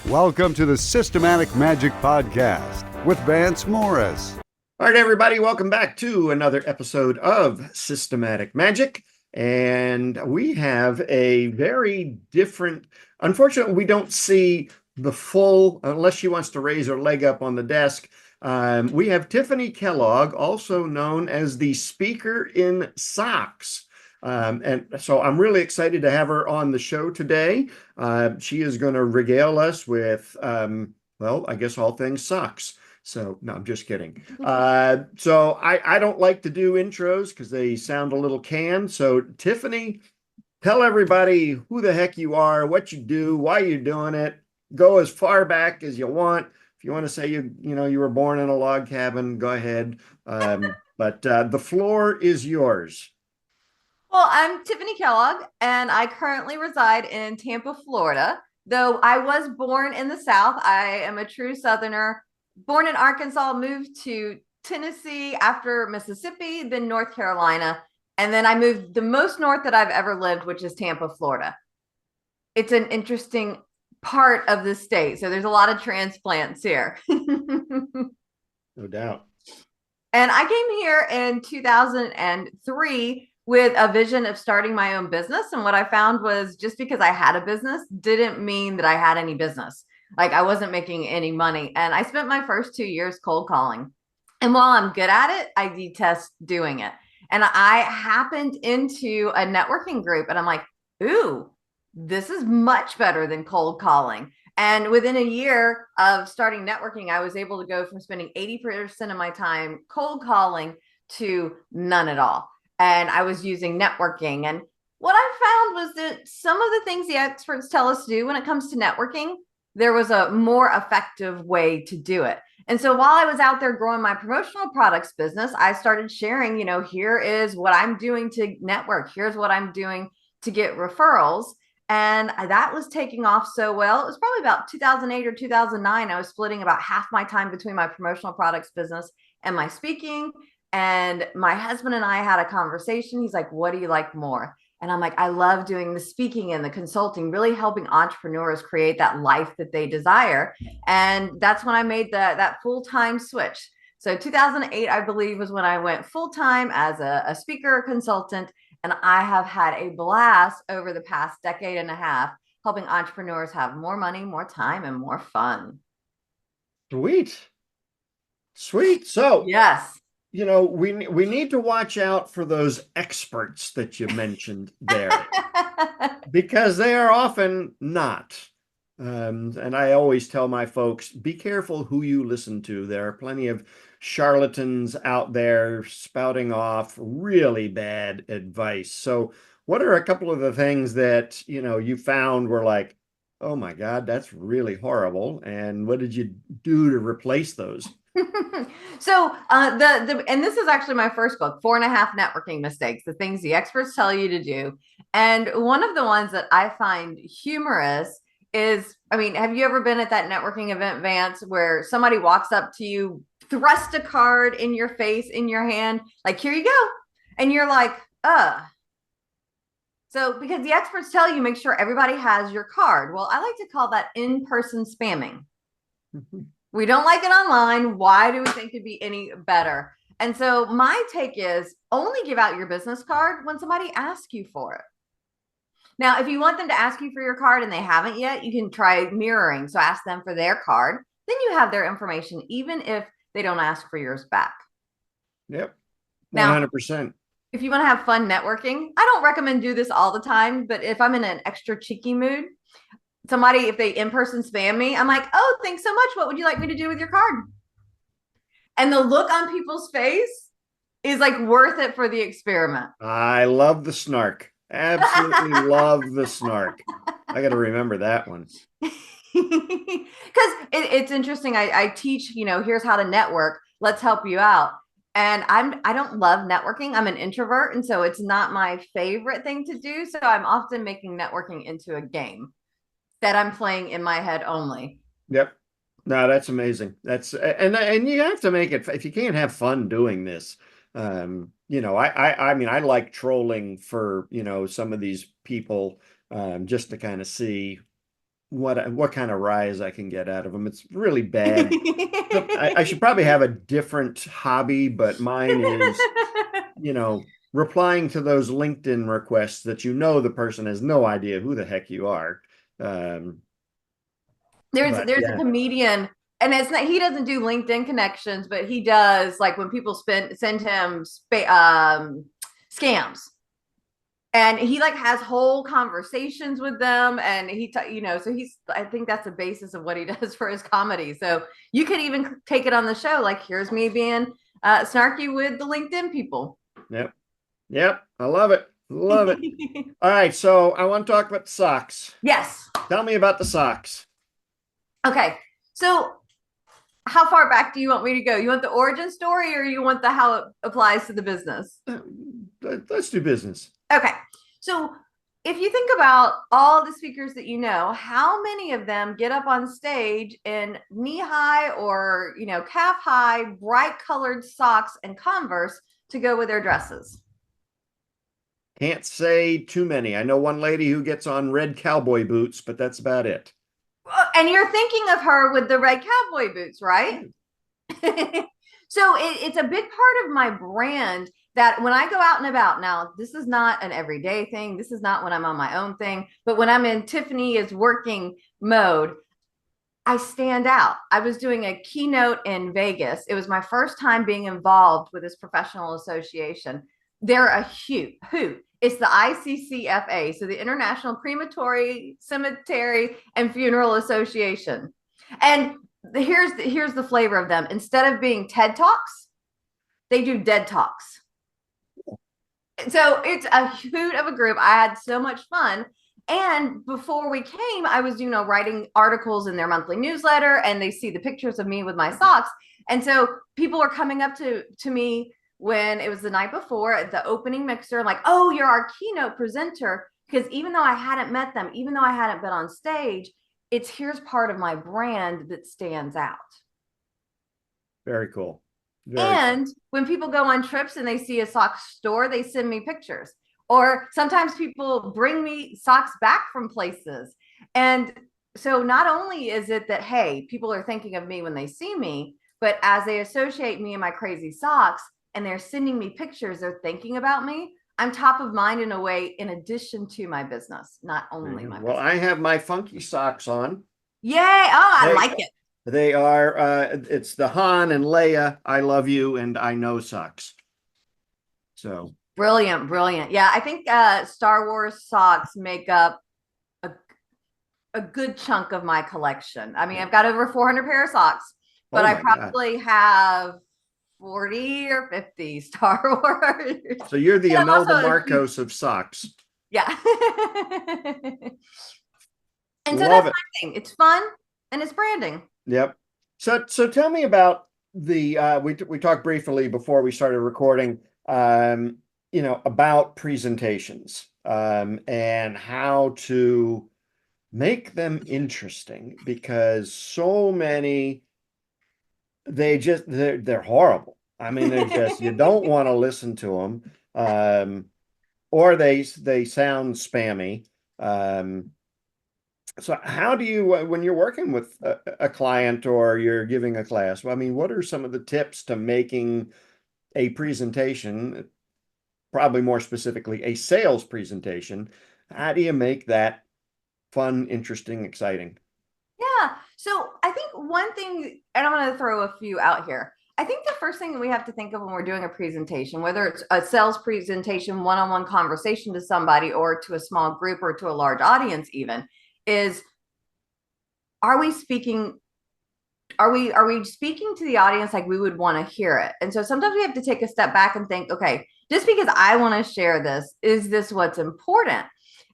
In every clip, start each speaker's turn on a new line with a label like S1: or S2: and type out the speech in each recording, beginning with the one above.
S1: Welcome to the Systematic Magic Podcast with Vance Morris.
S2: All right, everybody, welcome back to another episode of Systematic Magic. And we have a very different, unfortunately, we don't see the full, unless she wants to raise her leg up on the desk. We have Tiffanie Kellog, also known as the Speaker in Socks. And so I'm really excited to have her on the show today. She is going to regale us with, well, I guess all things socks. So, no, I'm just kidding. So I don't like to do intros because they sound a little canned. So, Tiffanie, tell everybody who the heck you are, what you do, why you're doing it. Go as far back as you want. If you want to say you were born in a log cabin, go ahead. But the floor is yours.
S3: Well, I'm Tiffanie Kellog, and I currently reside in Tampa, Florida. Though I was born in the South, I am a true Southerner. Born in Arkansas, moved to Tennessee, after Mississippi, then North Carolina, and then I moved the most north that I've ever lived, which is Tampa, Florida. It's an interesting part of the state, so there's a lot of transplants here.
S2: No doubt.
S3: And I came here in 2003 with a vision of starting my own business. And what I found was just because I had a business didn't mean that I had any business. Like I wasn't making any money. And I spent my first 2 years cold calling. And while I'm good at it, I detest doing it. And I happened into a networking group and I'm like, ooh, this is much better than cold calling. And within a year of starting networking, I was able to go from spending 80% of my time cold calling to none at all. And I was using networking. And what I found was that some of the things the experts tell us to do when it comes to networking, there was a more effective way to do it. And so while I was out there growing my promotional products business, I started sharing, here is what I'm doing to network. Here's what I'm doing to get referrals. And that was taking off so well. It was probably about 2008 or 2009. I was splitting about half my time between my promotional products business and my speaking. And my husband and I had a conversation. He's like, what do you like more? And I'm like, I love doing the speaking and the consulting, really helping entrepreneurs create that life that they desire. And that's when I made that full-time switch. So 2008, I believe, was when I went full-time as a speaker consultant. And I have had a blast over the past decade and a half, helping entrepreneurs have more money, more time, and more fun.
S2: Sweet. So,
S3: yes.
S2: We need to watch out for those experts that you mentioned there because they are often not. And I always tell my folks, be careful who you listen to. There are plenty of charlatans out there spouting off really bad advice. So what are a couple of the things that, you found were like, oh my God, that's really horrible. And what did you do to replace those?
S3: So and this is actually my first book, 4.5 Networking Mistakes, the things the experts tell you to do. And one of the ones that I find humorous is, have you ever been at that networking event, Vance, where somebody walks up to you, thrust a card in your face, in your hand, like, here you go. And you're like, So because the experts tell you, make sure everybody has your card. Well, I like to call that in-person spamming. We don't like it online. Why do we think it'd be any better? And so my take is only give out your business card when somebody asks you for it. Now, if you want them to ask you for your card and they haven't yet, you can try mirroring. So ask them for their card. Then you have their information, even if they don't ask for yours back.
S2: Yep. 100%.
S3: Now, if you want to have fun networking, I don't recommend do this all the time, but if I'm in an extra cheeky mood, somebody, if they in-person spam me, I'm like, oh, thanks so much. What would you like me to do with your card? And the look on people's face is like worth it for the experiment.
S2: I love the snark. Absolutely love the snark. I got to remember that one.
S3: Because it's interesting. I teach, here's how to network. Let's help you out. And I don't love networking. I'm an introvert. And so it's not my favorite thing to do. So I'm often making networking into a game that I'm playing in my head only.
S2: Yep. No, that's amazing. That's and you have to make it, if you can't have fun doing this. I like trolling for, some of these people just to kind of see what kind of rise I can get out of them. It's really bad. So I should probably have a different hobby, but mine is, replying to those LinkedIn requests that the person has no idea who the heck you are. But
S3: There's a
S2: yeah,
S3: comedian, and it's not, he doesn't do LinkedIn connections, but he does, like, when people send him scams, and he like has whole conversations with them, and so I think that's the basis of what he does for his comedy. So you could even take it on the show, like, here's me being snarky with the LinkedIn people.
S2: Yep, I love it. Love it. All right, so I want to talk about the socks.
S3: Yes.
S2: Tell me about the socks.
S3: Okay, so how far back do you want me to go? You want the origin story, or you want the how it applies to the business?
S2: Let's do business.
S3: Okay, so if you think about all the speakers that how many of them get up on stage in knee-high or calf-high bright colored socks and Converse to go with their dresses?
S2: Can't say too many. I know one lady who gets on red cowboy boots, but that's about it.
S3: And you're thinking of her with the red cowboy boots, right? So it's a big part of my brand that when I go out and about, now this is not an everyday thing. This is not when I'm on my own thing, but when I'm in Tiffanie is working mode, I stand out. I was doing a keynote in Vegas. It was my first time being involved with this professional association. They're a hoot. It's the ICCFA, so the International Crematory, Cemetery, and Funeral Association. And here's the flavor of them. Instead of being TED Talks, they do dead talks. So it's a hoot of a group. I had so much fun. And before we came, I was, writing articles in their monthly newsletter, and they see the pictures of me with my socks. And so people are coming up to me when it was the night before at the opening mixer, like, oh, you're our keynote presenter. Because even though I hadn't met them, even though I hadn't been on stage, here's part of my brand that stands out.
S2: Very cool.
S3: And when people go on trips and they see a sock store, they send me pictures. Or sometimes people bring me socks back from places. And so not only is it that, hey, people are thinking of me when they see me, but as they associate me and my crazy socks and they're sending me pictures, they're thinking about me. I'm top of mind in a way, in addition to my business, not only my business.
S2: Well, I have my funky socks on.
S3: Yay. Oh, I like it.
S2: They are, it's the Han and Leia, I love you and I know socks. So
S3: brilliant. Yeah, I think Star Wars socks make up a good chunk of my collection. I mean, I've got over 400 pair of socks, but I probably have 40 or 50 Star Wars.
S2: So you're the Imelda Marcos of socks.
S3: Yeah. And so that's my thing. It's fun and it's branding.
S2: Yep. So tell me about the we talked briefly before we started recording, about presentations and how to make them interesting, because so many they're horrible. I mean, they're just you don't want to listen to them, or they sound spammy. So how do you, when you're working with a client or you're giving a class, I mean, what are some of the tips to making a presentation, probably more specifically a sales presentation? How do you make that fun, interesting, exciting?
S3: Yeah. So I think one thing, and I'm going to throw a few out here. I think the first thing that we have to think of when we're doing a presentation, whether it's a sales presentation, one-on-one conversation to somebody or to a small group or to a large audience even, is, are we speaking to the audience like we would want to hear it? And so sometimes we have to take a step back and think, okay, just because I want to share this, is this what's important?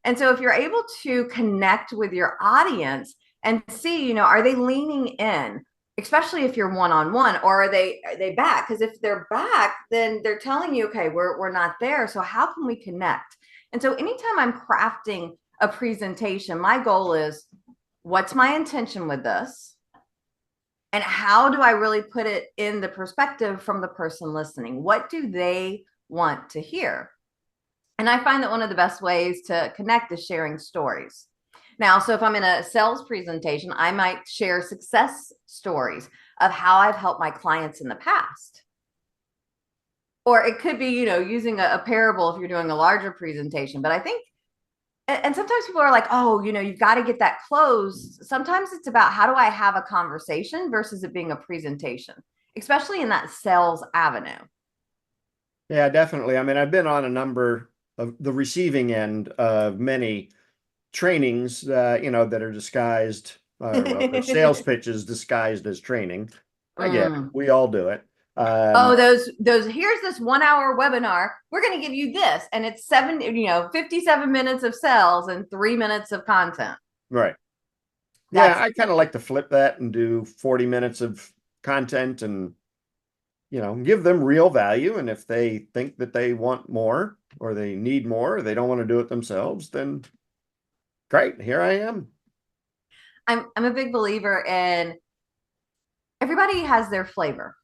S3: And so if you're able to connect with your audience and see, are they leaning in, especially if you're one-on-one, or are they back? Because if they're back, then they're telling you, okay, we're not there. So how can we connect? And so anytime I'm crafting a presentation, my goal is, what's my intention with this? And how do I really put it in the perspective from the person listening? What do they want to hear? And I find that one of the best ways to connect is sharing stories. Now, so if I'm in a sales presentation, I might share success stories of how I've helped my clients in the past. Or it could be, using a parable if you're doing a larger presentation. But I think, and sometimes people are like, oh, you've got to get that closed. Sometimes it's about how do I have a conversation versus it being a presentation, especially in that sales avenue.
S2: Yeah, definitely. I mean, I've been on a number of the receiving end of many trainings, that are disguised, or well, they're sales pitches disguised as training. I get it.
S3: Mm.
S2: We all do it.
S3: Oh, those, here's this 1 hour webinar. We're going to give you this. And it's 57 minutes of sales and 3 minutes of content.
S2: Right.
S3: That's
S2: Yeah, I kind of like to flip that and do 40 minutes of content and, give them real value. And if they think that they want more or they need more, or they don't want to do it themselves, then great, here I am.
S3: I'm a big believer in everybody has their flavor.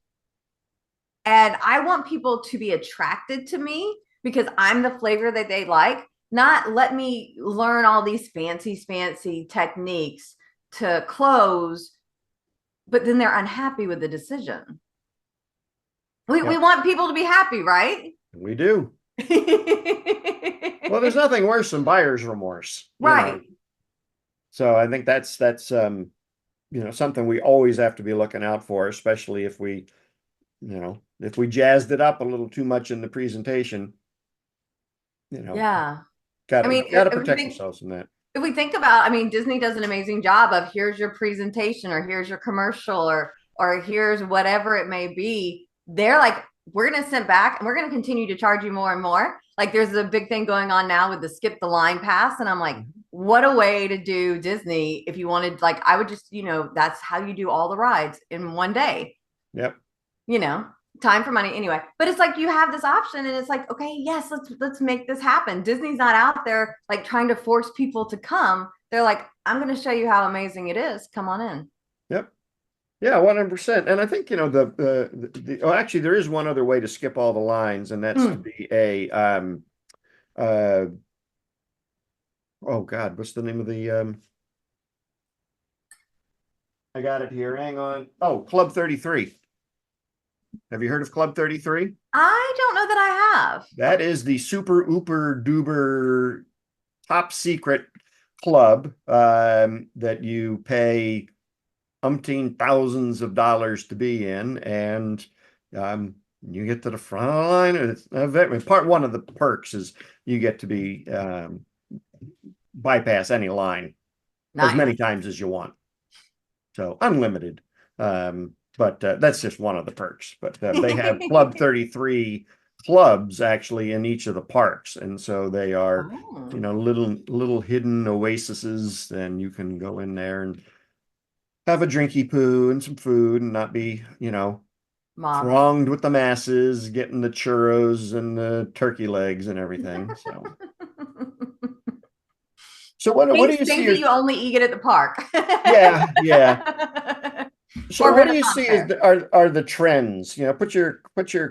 S3: And I want people to be attracted to me because I'm the flavor that they like, not let me learn all these fancy techniques to close, but then they're unhappy with the decision. We want people to be happy, right?
S2: We do. Well, there's nothing worse than buyer's remorse.
S3: Right.
S2: So I think that's something we always have to be looking out for, especially if we jazzed it up a little too much in the presentation.
S3: Yeah.
S2: Gotta protect yourselves from that.
S3: If we think about, Disney does an amazing job of here's your presentation or here's your commercial or here's whatever it may be. They're like, we're going to sit back and we're going to continue to charge you more and more. Like there's a big thing going on now with the skip the line pass. And I'm like, what a way to do Disney. If you wanted, like, I would just, that's how you do all the rides in one day.
S2: Yep.
S3: Time for money anyway. But it's like you have this option and it's like, okay, yes, let's make this happen. Disney's not out there like trying to force people to come. They're like, I'm going to show you how amazing it is. Come on in.
S2: Yep. Yeah, 100%. And I think, actually there is one other way to skip all the lines, and that's to be oh God, what's the name of the I got it here. Hang on. Oh, Club 33. Have you heard of Club 33?
S3: I don't know that I have.
S2: That is the super ooper duper top secret club that you pay umpteen thousands of dollars to be in, and you get to the front of the line. And it's part one of the perks is you get to be bypass any line as many times as you want, so unlimited. But that's just one of the perks. But they have Club 33 clubs actually in each of the parks, and so they are little hidden oases, and you can go in there and have a drinky poo and some food and not be thronged with the masses getting the churros and the turkey legs and everything. So what do you see
S3: that you only eat it at the park?
S2: Yeah. So what do you see are the trends? Put your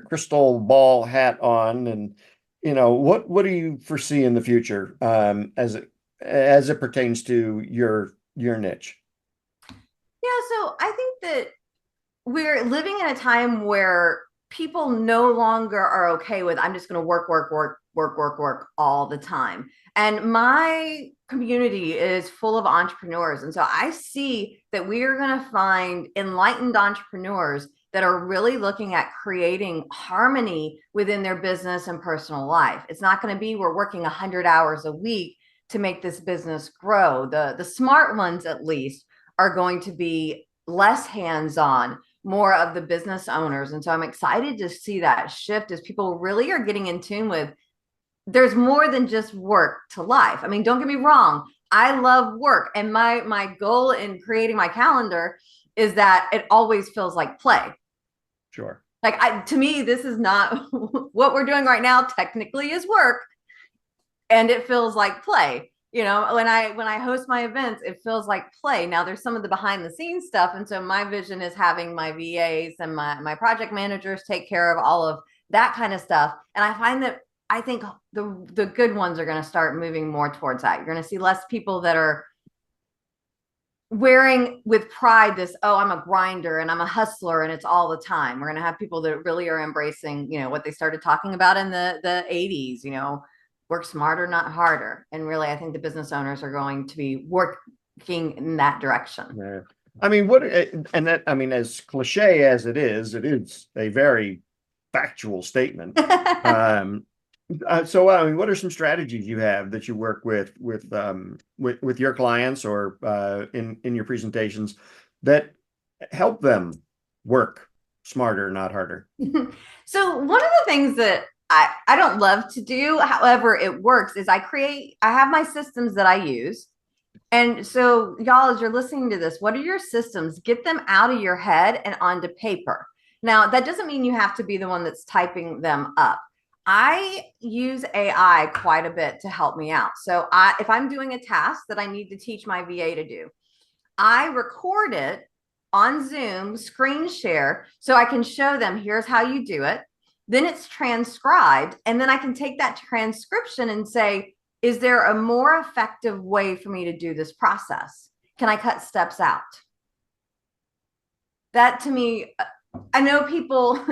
S2: crystal ball hat on, and what do you foresee in the future as it pertains to your niche?
S3: Yeah, so I think that we're living in a time where people no longer are okay with I'm just going to work all the time. And my community is full of entrepreneurs. And so I see that we are going to find enlightened entrepreneurs that are really looking at creating harmony within their business and personal life. It's not going to be we're working 100 hours a week to make this business grow. The smart ones, at least, are going to be less hands-on, more of the business owners. And so I'm excited to see that shift as people really are getting in tune with there's more than just work to life. Don't get me wrong. I love work. And my goal in creating my calendar is that it always feels like play.
S2: Sure.
S3: Like to me, this is not what we're doing right now technically is work. And it feels like play. When I host my events, it feels like play. Now there's some of the behind the scenes stuff. And so my vision is having my VAs and my project managers take care of all of that kind of stuff. And I think the good ones are going to start moving more towards that. You're going to see less people that are wearing with pride this, oh, I'm a grinder and I'm a hustler and it's all the time. We're going to have people that really are embracing, what they started talking about in the 80s, work smarter, not harder. And really, I think the business owners are going to be working in that direction.
S2: Yeah. I mean, as cliche as it is a very factual statement. So, I mean, what are some strategies you have that you work with your clients or in your presentations that help them work smarter, not harder?
S3: So one of the things that I don't love to do, however it works, is I have my systems that I use. And so y'all, as you're listening to this, what are your systems? Get them out of your head and onto paper. Now, that doesn't mean you have to be the one that's typing them up. I use AI quite a bit to help me out. So if I'm doing a task that I need to teach my VA to do, I record it on Zoom, screen share, so I can show them, here's how you do it. Then it's transcribed. And then I can take that transcription and say, is there a more effective way for me to do this process? Can I cut steps out? That to me, I know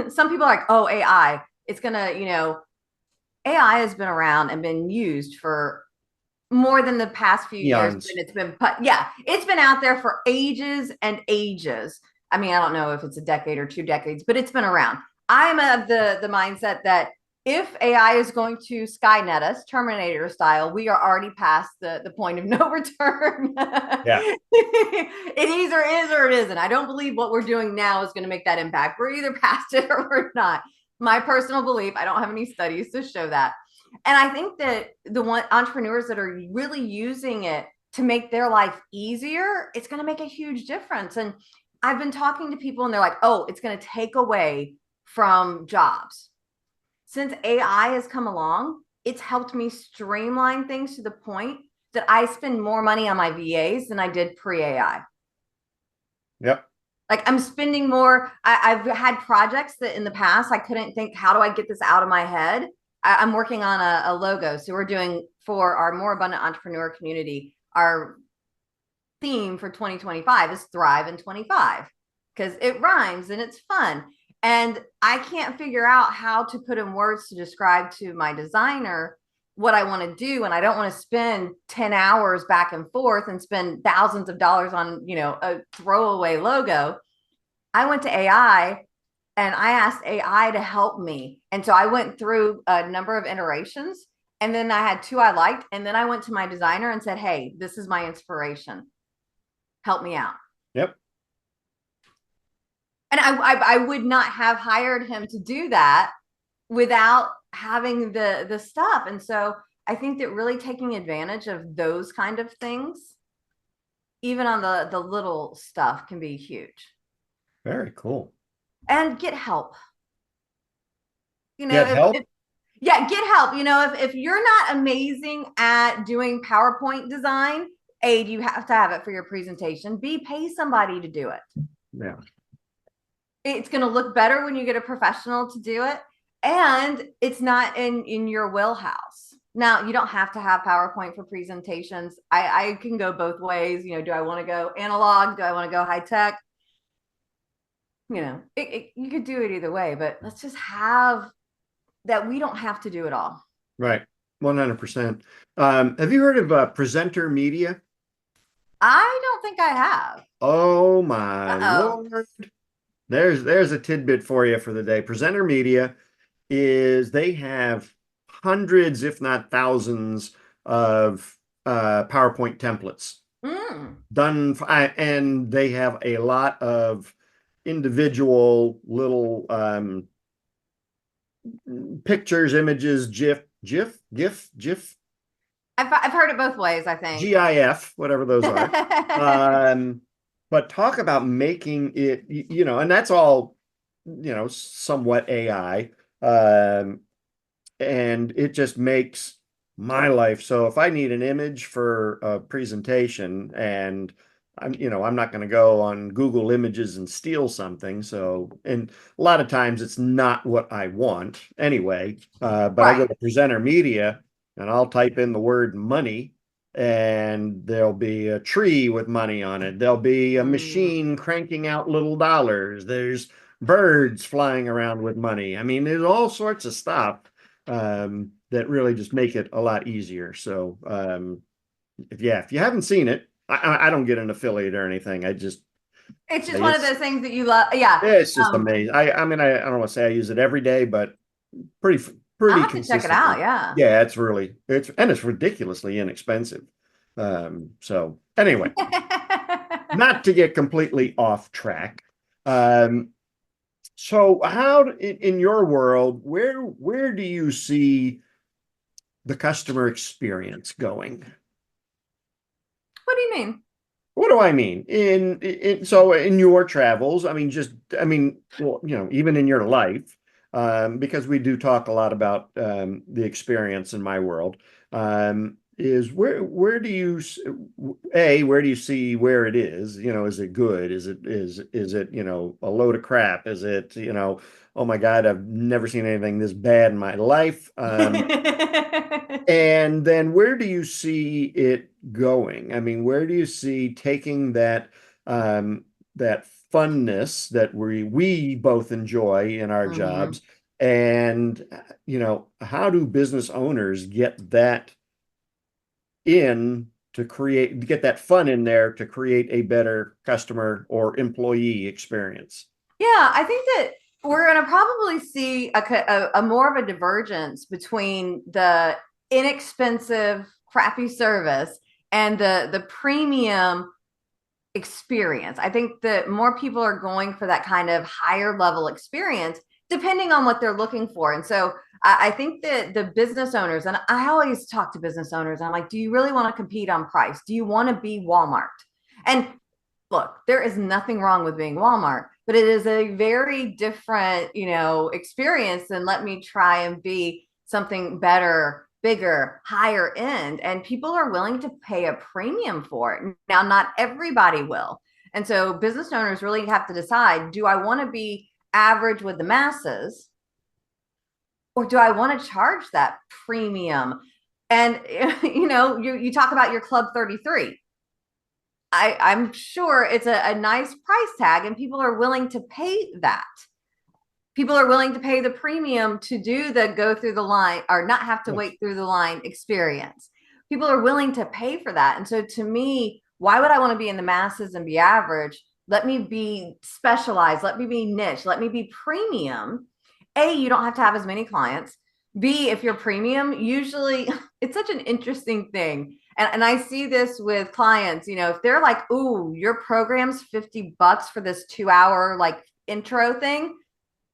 S3: some people are like, oh, AI, it's going to, AI has been around and been used for more than the past few years. And it's been out there for ages and ages. I mean, I don't know if it's a decade or 2 decades, but it's been around. I'm of the mindset that if AI is going to Skynet us, Terminator style, we are already past the point of no return.
S2: Yeah.
S3: It either is or it isn't. I don't believe what we're doing now is going to make that impact. We're either past it or we're not. My personal belief, I don't have any studies to show that. And I think that the entrepreneurs that are really using it to make their life easier, it's going to make a huge difference. And I've been talking to people and they're like, oh, it's going to take away from jobs. Since AI has come along, it's helped me streamline things to the point that I spend more money on my VAs than I did pre-AI.
S2: Yep.
S3: Like I'm spending more. I've had projects that in the past I couldn't think, how do I get this out of my head? I'm working on a logo. So we're doing, for our more abundant entrepreneur community, our theme for 2025 is Thrive in 25, because it rhymes and it's fun. And I can't figure out how to put in words to describe to my designer what I want to do. And I don't want to spend 10 hours back and forth and spend thousands of dollars on, a throwaway logo. I went to AI and I asked AI to help me. And so I went through a number of iterations, and then I had 2 I liked. And then I went to my designer and said, hey, this is my inspiration. Help me out.
S2: Yep.
S3: And I would not have hired him to do that without having the stuff. And so I think that really taking advantage of those kind of things, even on the little stuff, can be huge.
S2: Very cool.
S3: And get help.
S2: Get help?
S3: Get help. If you're not amazing at doing PowerPoint design, A, you have to have it for your presentation. B, pay somebody to do it.
S2: Yeah.
S3: It's going to look better when you get a professional to do it. And it's not in your wheelhouse. Now, you don't have to have PowerPoint for presentations. I can go both ways. Do I want to go analog? Do I want to go high tech? You could do it either way, but let's just have that. We don't have to do it all.
S2: Right. 100%. Have you heard of presenter media?
S3: I don't think I have.
S2: Oh my Lord. There's a tidbit for you for the day. Presenter media they have hundreds, if not thousands, of PowerPoint templates done, and they have a lot of individual little pictures, images, GIF.
S3: I've heard it both ways, I think.
S2: GIF, whatever those are. But talk about making it, and that's all, somewhat AI. And it just makes my life. So if I need an image for a presentation, and I'm not going to go on Google Images and steal something. So, and a lot of times it's not what I want anyway. But right. I go to presenter media and I'll type in the word money and there'll be a tree with money on it. There'll be a machine cranking out little dollars. There's birds flying around with money. I mean, there's all sorts of stuff that really just make it a lot easier. So, if you haven't seen it, I don't get an affiliate or anything.
S3: It's just one of those things that you love. Yeah.
S2: It's just amazing. I mean, I don't want to say I use it every day, but pretty
S3: I'll have to
S2: consistently.
S3: check it out. Yeah.
S2: Yeah, it's ridiculously inexpensive. So anyway, not to get completely off track. So how in your world, where do you see the customer experience going?
S3: What do you mean?
S2: What do I mean? So in your travels, I mean, well, even in your life, because we do talk a lot about the experience in my world, is where do you see where it is? Is it good? Is it a load of crap? Is it oh my God, I've never seen anything this bad in my life. And then where do you see it going? I mean, where do you see taking that that funness that we both enjoy in our jobs, and how do business owners get that get that fun in there to create a better customer or employee experience?
S3: Yeah, I think that we're going to probably see a more of a divergence between the inexpensive, crappy service and the premium experience. I think that more people are going for that kind of higher level experience, depending on what they're looking for. And so I think that the business owners, and I always talk to business owners, I'm like, do you really want to compete on price? Do you want to be Walmart? And look, there is nothing wrong with being Walmart, but it is a very different, experience than let me try and be something better, bigger, higher end. And people are willing to pay a premium for it. Now, not everybody will. And so business owners really have to decide, do I want to be average with the masses, or do I want to charge that premium? And, you talk about your Club 33. I'm sure it's a nice price tag, and people are willing to pay that. People are willing to pay the premium to do the go through the line or not have to wait through the line experience. People are willing to pay for that. And so to me, why would I want to be in the masses and be average? Let me be specialized. Let me be niche. Let me be premium. A, you don't have to have as many clients. B, if you're premium, usually it's such an interesting thing. And I see this with clients, if they're like, ooh, your program's $50 for this 2-hour like intro thing.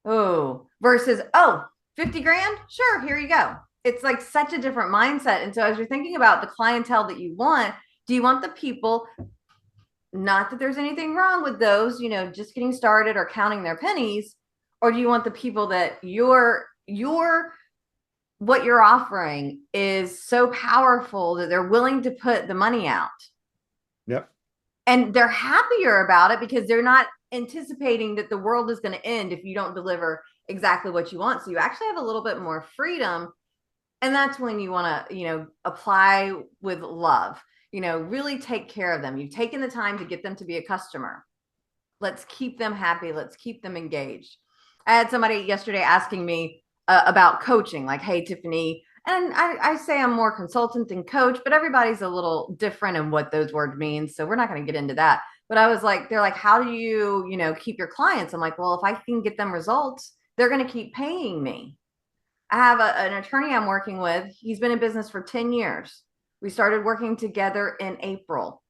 S3: Oh, versus, oh, 50 grand. Sure. Here you go. It's like such a different mindset. And so as you're thinking about the clientele that you want, do you want the people, not that there's anything wrong with those, just getting started or counting their pennies, or do you want the people that what you're offering is so powerful that they're willing to put the money out?
S2: Yep.
S3: And they're happier about it because they're not anticipating that the world is going to end if you don't deliver exactly what you want. So you actually have a little bit more freedom. And that's when you want to, apply with love, really take care of them. You've taken the time to get them to be a customer. Let's keep them happy. Let's keep them engaged. I had somebody yesterday asking me about coaching, like, hey, Tiffanie, and I say I'm more consultant than coach, but everybody's a little different in what those words mean. So we're not going to get into that. But I was like, they're like, how do you, keep your clients? I'm like, well, if I can get them results, they're going to keep paying me. I have an attorney I'm working with. He's been in business for 10 years. We started working together in April.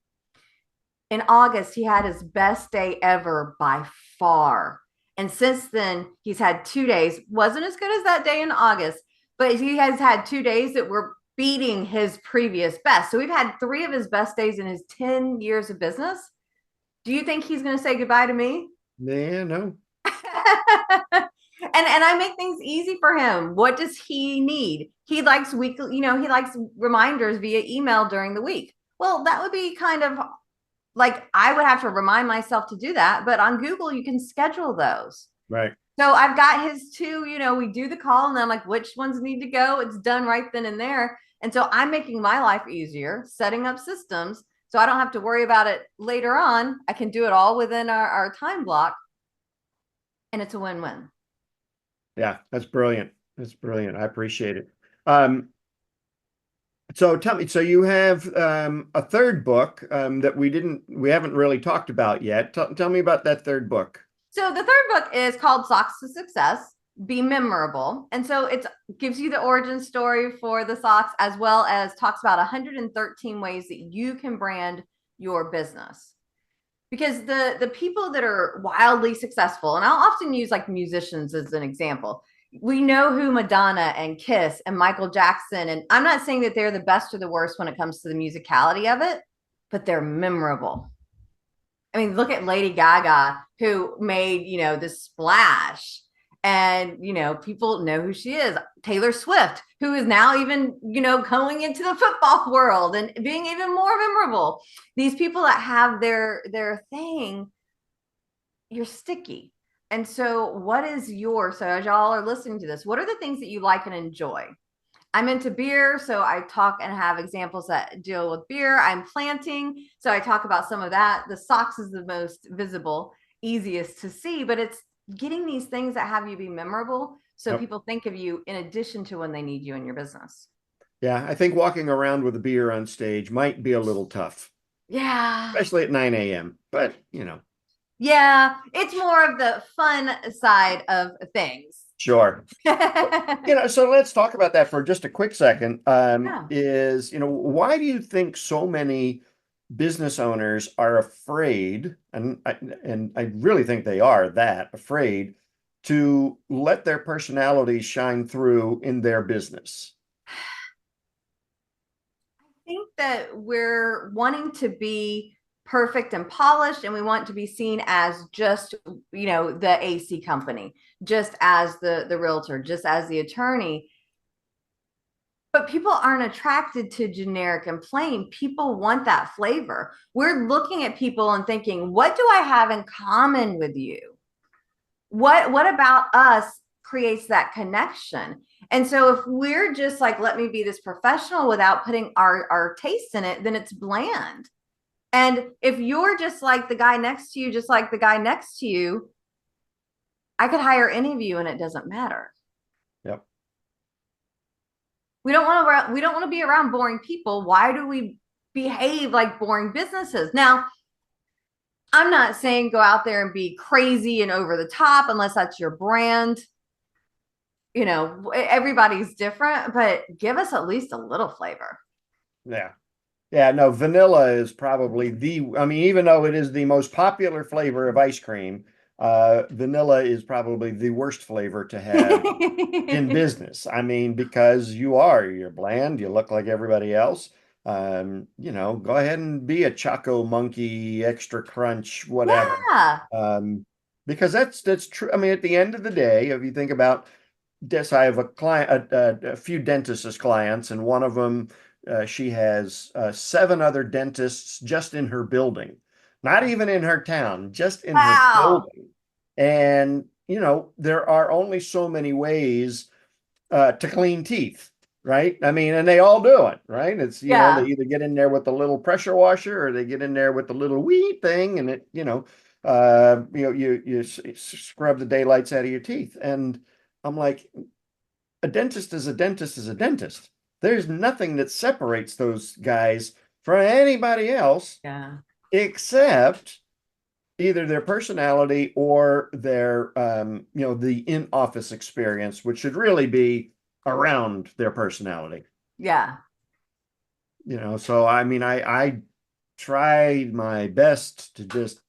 S3: In August, he had his best day ever by far. And since then, he's had 2 days, wasn't as good as that day in August, but he has had 2 days that were beating his previous best. So we've had 3 of his best days in his 10 years of business. Do you think he's going to say goodbye to me?
S2: Yeah, no.
S3: And I make things easy for him. What does he need? He likes weekly, he likes reminders via email during the week. Well, that would be kind of like, I would have to remind myself to do that, but on Google, you can schedule those.
S2: Right.
S3: So I've got his 2, we do the call and I'm like, which ones need to go? It's done right then and there. And so I'm making my life easier, setting up systems so I don't have to worry about it later on. I can do it all within our time block. And it's a win-win.
S2: Yeah, that's brilliant. That's brilliant. I appreciate it. Um, so tell me, so you have a third book that we haven't really talked about yet. Tell me about that third book.
S3: So the third book is called Socks to Success, Be Memorable. And so it gives you the origin story for the socks, as well as talks about 113 ways that you can brand your business. Because the people that are wildly successful, and I'll often use like musicians as an example. We know who Madonna and Kiss and Michael Jackson, and I'm not saying that they're the best or the worst when it comes to the musicality of it, but they're memorable. I mean, look at Lady Gaga, who made, this splash. And, people know who she is. Taylor Swift, who is now even, going into the football world and being even more memorable. These people that have their thing, you're sticky. And so so as y'all are listening to this, what are the things that you like and enjoy? I'm into beer, so I talk and have examples that deal with beer. I'm planting, so I talk about some of that. The socks is the most visible, easiest to see, but it's getting these things that have you be memorable so people think of you in addition to when they need you in your business.
S2: Yeah, I think walking around with a beer on stage might be a little tough.
S3: Yeah.
S2: Especially at 9 a.m., but
S3: Yeah, it's more of the fun side of things.
S2: Sure. So let's talk about that for just a quick second.
S3: Yeah.
S2: Why do you think so many business owners are afraid, and I really think they are afraid to let their personality shine through in their business?
S3: I think that we're wanting to be perfect and polished, and we want to be seen as just, the AC company, just as the realtor, just as the attorney. But people aren't attracted to generic and plain. People want that flavor. We're looking at people and thinking, what do I have in common with you? What about us creates that connection? And so if we're just like, let me be this professional without putting our taste in it, then it's bland. And if you're just like the guy next to you, just like the guy next to you, I could hire any of you and it doesn't matter.
S2: Yep.
S3: We don't want to be around boring people. Why do we behave like boring businesses? Now, I'm not saying go out there and be crazy and over the top unless that's your brand. Everybody's different, but give us at least a little flavor.
S2: Yeah. Yeah, no, vanilla is probably even though it is the most popular flavor of ice cream, vanilla is probably the worst flavor to have in business. I mean, because you're bland, you look like everybody else. Go ahead and be a Choco Monkey, extra crunch, whatever.
S3: Yeah.
S2: Because that's true. I mean, at the end of the day, if you think about this, I have a client, a few dentists as clients, and one of them, she has 7 other dentists just in her building, not even in her town, just in her building. And, there are only so many ways to clean teeth, right? I mean, and they all do it, right? It's, they either get in there with the little pressure washer or they get in there with the little wee thing and it, you scrub the daylights out of your teeth. And I'm like, a dentist is a dentist is a dentist. There's nothing that separates those guys from anybody else except either their personality or their, the in-office experience, which should really be around their personality.
S3: Yeah.
S2: So I mean, I tried my best to just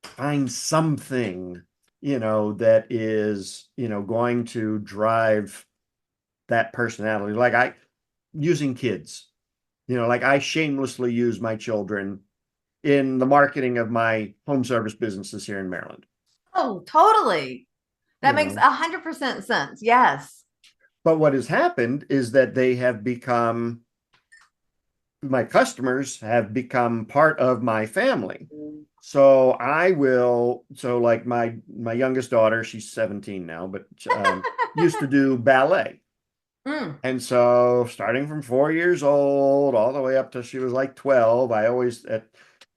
S2: find something, that is, going to drive that personality. Like using kids, like I shamelessly use my children in the marketing of my home service businesses here in Maryland.
S3: Oh, totally. That makes 100% sense. Yes.
S2: But what has happened is that my customers have become part of my family. So like my youngest daughter, she's 17 now, but used to do ballet.
S3: Mm.
S2: And so starting from 4 years old all the way up till she was like 12, I always, at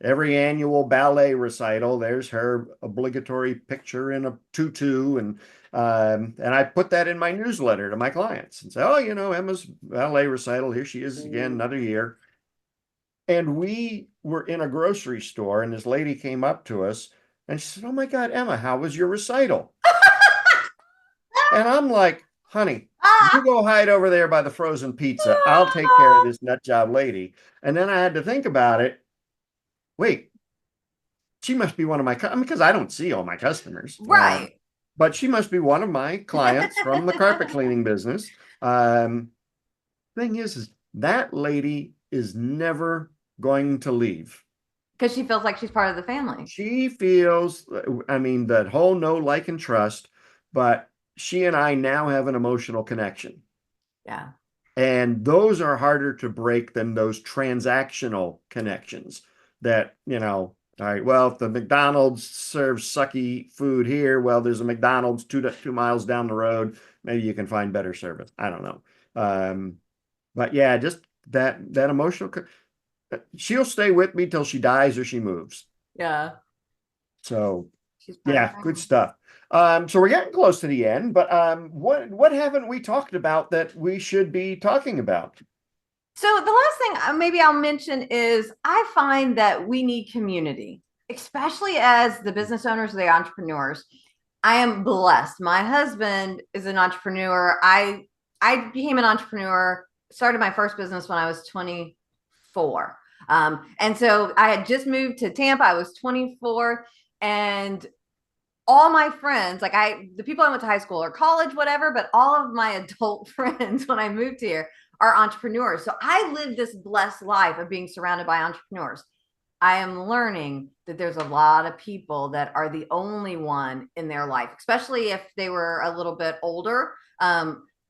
S2: every annual ballet recital, there's her obligatory picture in a tutu. And I put that in my newsletter to my clients and say, oh, Emma's ballet recital, here she is again, another year. And we were in a grocery store and this lady came up to us and she said, oh my God, Emma, how was your recital? And I'm like, honey, you
S3: Ah!
S2: go hide over there by the frozen pizza. I'll take care of this nut job lady. And then I had to think about it. Wait, she must be one of my, because I don't see all my customers.
S3: Right.
S2: But she must be one of my clients from the carpet cleaning business. Um, thing is that lady is never going to leave.
S3: Because she feels like she's part of the family.
S2: She feels, I mean, that whole know, like, and trust, but she and I now have an emotional connection.
S3: Yeah.
S2: And those are harder to break than those transactional connections that, all right, well, if the McDonald's serves sucky food here, well, there's a McDonald's 2 miles down the road. Maybe you can find better service. I don't know. But yeah, just that emotional, she'll stay with me till she dies or she moves.
S3: Yeah.
S2: So
S3: She's part of the
S2: yeah, good
S3: family.
S2: stuff. So we're getting close to the end, but what haven't we talked about that we should be talking about?
S3: So the last thing maybe I'll mention is I find that we need community, especially as the business owners or the entrepreneurs. I am blessed. My husband is an entrepreneur. I became an entrepreneur, started my first business when I was 24. And so I had just moved to Tampa. I was 24, and all my friends, like the people I went to high school or college, whatever, but all of my adult friends when I moved here are entrepreneurs. So I live this blessed life of being surrounded by entrepreneurs. I am learning that there's a lot of people that are the only one in their life, especially if they were a little bit older.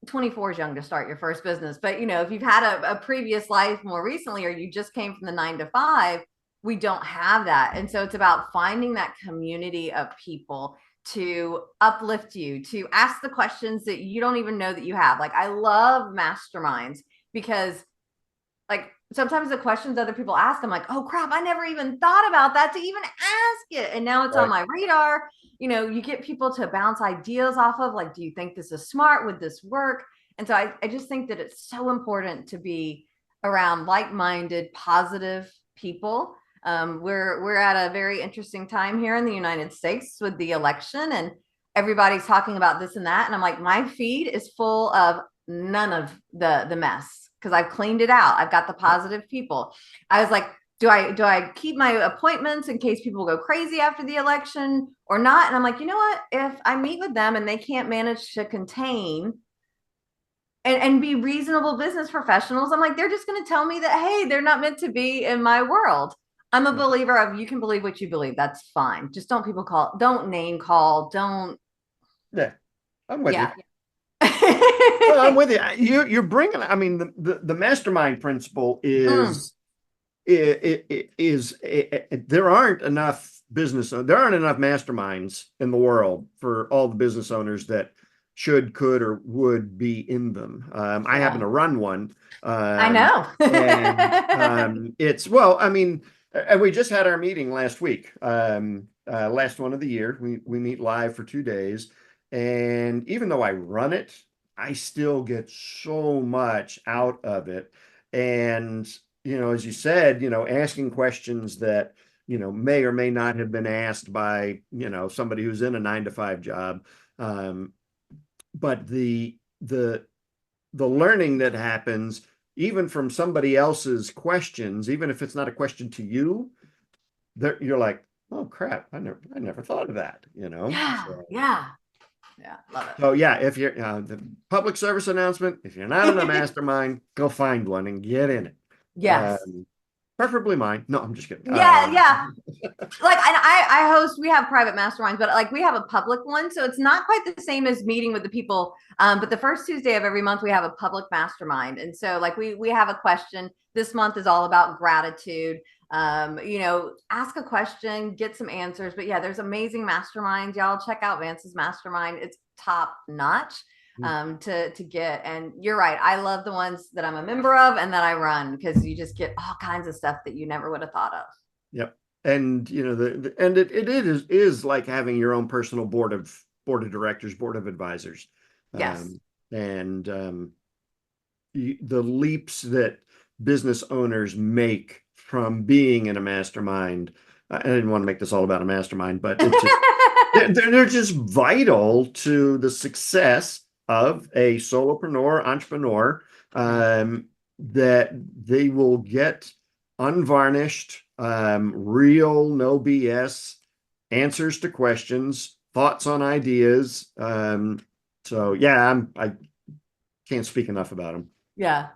S3: 24 is young to start your first business, but if you've had a previous life more recently, or you just came from the 9 to 5, we don't have that. And so it's about finding that community of people to uplift you, to ask the questions that you don't even know that you have. Like, I love masterminds because, like, sometimes the questions other people ask, I'm like, oh crap, I never even thought about that to even ask it. And now it's on my radar. You get people to bounce ideas off of, like, do you think this is smart? Would this work? And so I just think that it's so important to be around like-minded, positive people. We're at a very interesting time here in the United States with the election, and everybody's talking about this and that. And I'm like, my feed is full of none of the mess, because I've cleaned it out. I've got the positive people. I was like, do I keep my appointments in case people go crazy after the election or not? And I'm like, you know what? If I meet with them and they can't manage to contain and be reasonable business professionals, I'm like, they're just going to tell me that, hey, they're not meant to be in my world. I'm a believer of, you can believe what you believe. That's fine. Just don't name call. Don't.
S2: Yeah, I'm with
S3: Yeah.
S2: you. Well, I'm with you. You're bringing. I mean, the mastermind principle is there aren't enough there aren't enough masterminds in the world for all the business owners that should, could, or would be in them. I happen to run one.
S3: I know.
S2: And it's, well, I mean, and we just had our meeting last week, last one of the year. We meet live for 2 days. And even though I run it, I still get so much out of it. And, as you said, asking questions that, may or may not have been asked by, somebody who's in a 9 to 5 job. But the learning that happens even from somebody else's questions, even if it's not a question to you, you're like, oh crap, I never thought of that,
S3: Yeah.
S2: So,
S3: Yeah. Yeah. Love
S2: so yeah, if you're the public service announcement, if you're not in a
S3: it.
S2: mastermind, go find one and get in it.
S3: Yes.
S2: Preferably mine. No, I'm just kidding.
S3: Yeah. Yeah. Like, and I host, we have private masterminds, but like we have a public one. So it's not quite the same as meeting with the people. But the first Tuesday of every month, we have a public mastermind. And so like we have a question. This month is all about gratitude. Ask a question, get some answers. But yeah, there's amazing masterminds. Y'all check out Vance's mastermind. It's top notch. to get. And you're right. I love the ones that I'm a member of and that I run, because you just get all kinds of stuff that you never would have thought of.
S2: Yep. And it is like having your own personal board of directors, board of advisors.
S3: Yes.
S2: The leaps that business owners make from being in a mastermind. I didn't want to make this all about a mastermind, but it's just, they're just vital to the success of a solopreneur, entrepreneur, that they will get unvarnished, real, no BS answers to questions, thoughts on ideas. So yeah, I can't speak enough about them.
S3: Yeah.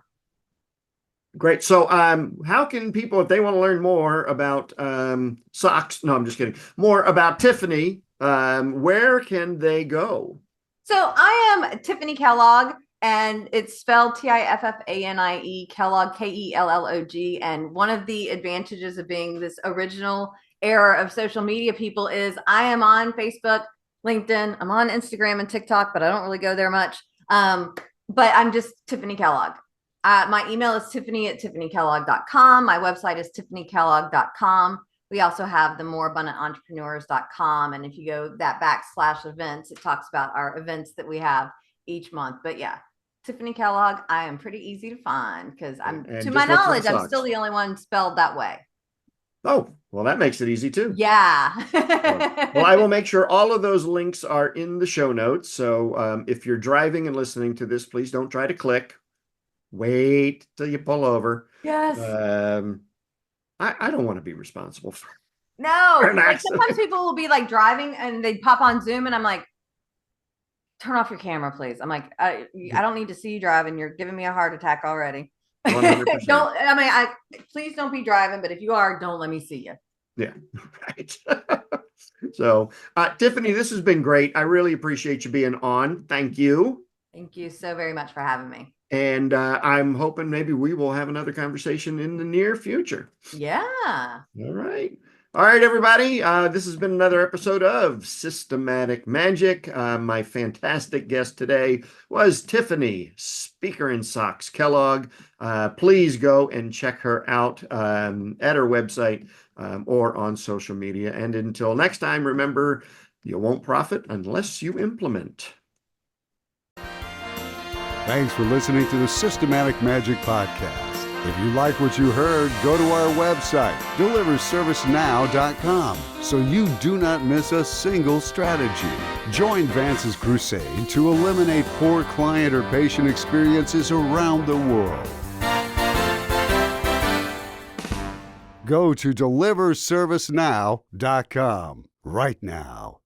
S2: Great. So, how can people, if they want to learn more about socks? No, I'm just kidding. More about Tiffanie. Where can they go?
S3: So I am Tiffanie Kellog, and it's spelled Tiffanie, Kellogg, Kellog. And one of the advantages of being this original era of social media people is I am on Facebook, LinkedIn, I'm on Instagram and TikTok, but I don't really go there much. But I'm just Tiffanie Kellog. My email is tiffanie@tiffaniekellog.com. My website is tiffaniekellog.com. We also have the moreabundantentrepreneurs.com. And if you go that /events, it talks about our events that we have each month. But yeah, Tiffanie Kellog, I am pretty easy to find, because to my knowledge, I'm still the only one spelled that way.
S2: Oh, well, that makes it easy too.
S3: Yeah.
S2: Well, I will make sure all of those links are in the show notes. So if you're driving and listening to this, please don't try to click. Wait till you pull over.
S3: Yes.
S2: I don't want to be responsible for.
S3: No, like sometimes people will be like driving and they pop on Zoom, and I'm like, turn off your camera, please. I'm like, I don't need to see you driving. You're giving me a heart attack already.
S2: 100%.
S3: Please don't be driving, but if you are, don't let me see you.
S2: Yeah, right. So, Tiffanie, this has been great. I really appreciate you being on. Thank you.
S3: Thank you so very much for having me.
S2: And I'm hoping maybe we will have another conversation in the near future.
S3: Yeah.
S2: All right. All right, everybody. This has been another episode of Systematic Magic. My fantastic guest today was Tiffanie, Speaker in Socks Kellogg. Please go and check her out at her website or on social media. And until next time, remember, you won't profit unless you implement.
S1: Thanks for listening to the Systematic Magic Podcast. If you like what you heard, go to our website, deliverservicenow.com, so you do not miss a single strategy. Join Vance's crusade to eliminate poor client or patient experiences around the world. Go to deliverservicenow.com right now.